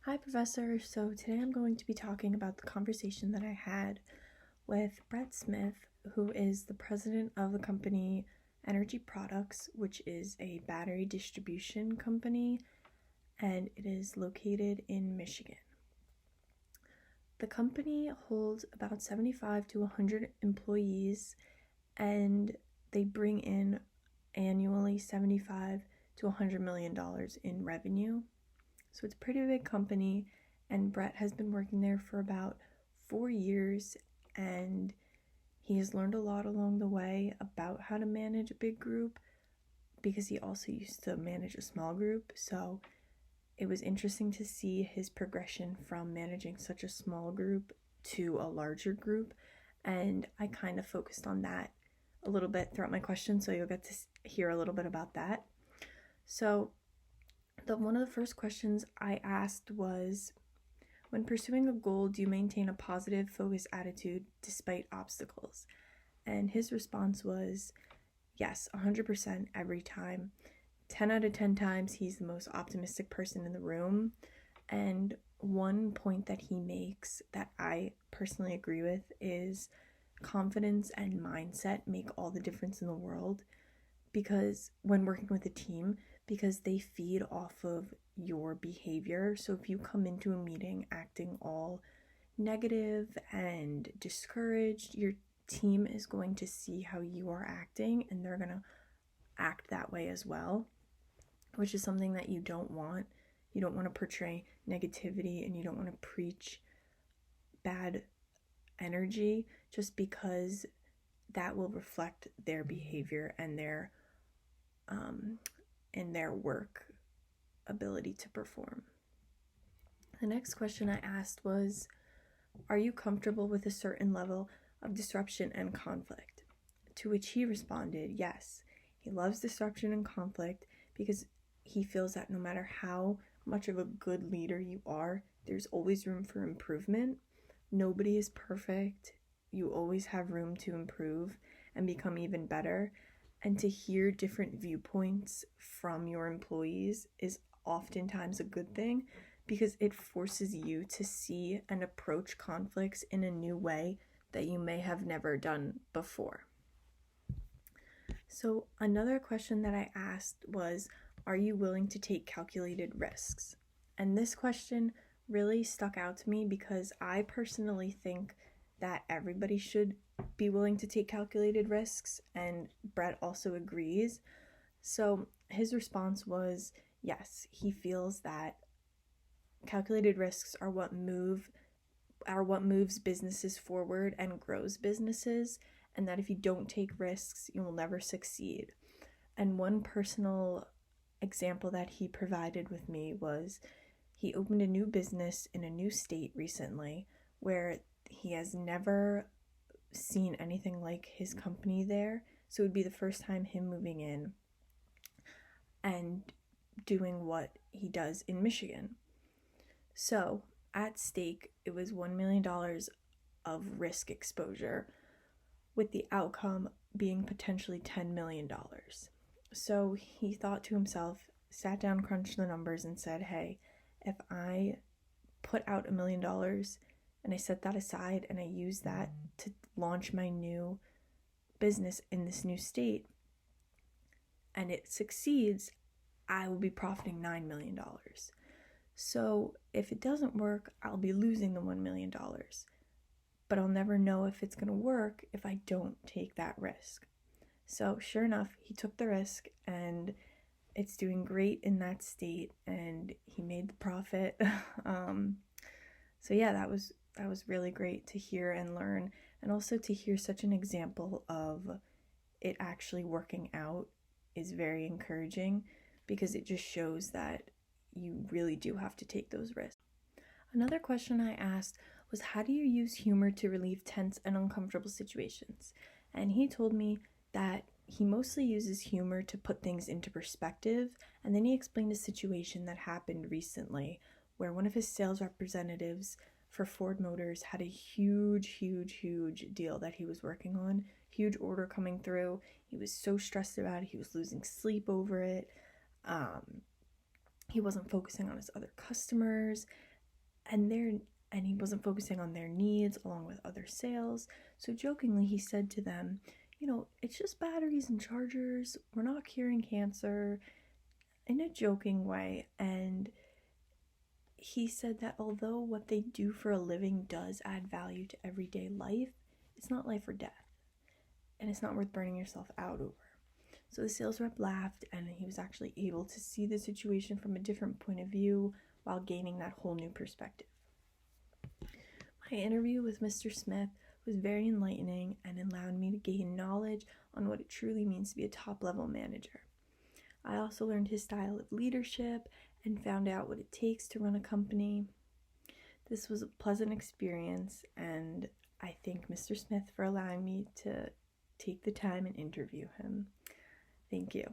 Hi, Professor. So today I'm going to be talking about the conversation that I had with Brett Smith, who is the president of the company Energy Products, which is a battery distribution company, and it is located in Michigan. The company holds about 75 to 100 employees, and they bring in annually $75 to $100 million in revenue. So it's a pretty big company, and Brett has been working there for about 4 years, and he has learned a lot along the way about how to manage a big group because he also used to manage a small group. So it was interesting to see his progression from managing such a small group to a larger group, and I kind of focused on that a little bit throughout my question, so you'll get to hear a little bit about that. So one of the first questions I asked was, when pursuing a goal, do you maintain a positive, focused attitude despite obstacles? And his response was, yes, 100% every time. 10 out of 10 times, he's the most optimistic person in the room. And one point that he makes that I personally agree with is confidence and mindset make all the difference in the world, because when working with a team, because they feed off of your behavior. So if you come into a meeting acting all negative and discouraged, your team is going to see how you are acting and they're going to act that way as well, which is something that you don't want. You don't want to portray negativity, and you don't want to preach bad energy just because that will reflect their behavior and their work ability to perform. The next question I asked was, are you comfortable with a certain level of disruption and conflict? To which he responded, yes. He loves disruption and conflict because he feels that no matter how much of a good leader you are, there's always room for improvement. Nobody is perfect. You always have room to improve and become even better. And to hear different viewpoints from your employees is oftentimes a good thing, because it forces you to see and approach conflicts in a new way that you may have never done before. So another question that I asked was, are you willing to take calculated risks? And this question really stuck out to me because I personally think that everybody should be willing to take calculated risks, and Brett also agrees. So his response was, yes, he feels that calculated risks are what moves businesses forward and grows businesses, and that if you don't take risks, you will never succeed. And one personal example that he provided with me was he opened a new business in a new state recently where he has never seen anything like his company there. So it would be the first time him moving in and doing what he does in Michigan. So at stake, it was $1 million of risk exposure, with the outcome being potentially $10 million. So he thought to himself, sat down, crunched the numbers, and said, hey, if I put out $1 million and I set that aside and I use that to launch my new business in this new state and it succeeds, I will be profiting $9 million. So if it doesn't work, I'll be losing the $1 million. But I'll never know if it's going to work if I don't take that risk. So sure enough, he took the risk, and it's doing great in that state, and he made the profit. So yeah, that was really great to hear and learn, and also to hear such an example of it actually working out is very encouraging, because it just shows that you really do have to take those risks. Another question I asked was, how do you use humor to relieve tense and uncomfortable situations? And he told me that he mostly uses humor to put things into perspective, and then he explained a situation that happened recently where one of his sales representatives for Ford Motors had a huge deal that he was working on, huge order coming through. He was so stressed about it, he was losing sleep over it. He wasn't focusing on his other customers, and he wasn't focusing on their needs along with other sales. So jokingly, he said to them, it's just batteries and chargers. We're not curing cancer, in a joking way. And he said that although what they do for a living does add value to everyday life, it's not life or death. And it's not worth burning yourself out over. So the sales rep laughed, and he was actually able to see the situation from a different point of view while gaining that whole new perspective. My interview with Mr. Smith was very enlightening and allowed me to gain knowledge on what it truly means to be a top-level manager. I also learned his style of leadership and found out what it takes to run a company. This was a pleasant experience, and I thank Mr. Smith for allowing me to take the time and interview him. Thank you.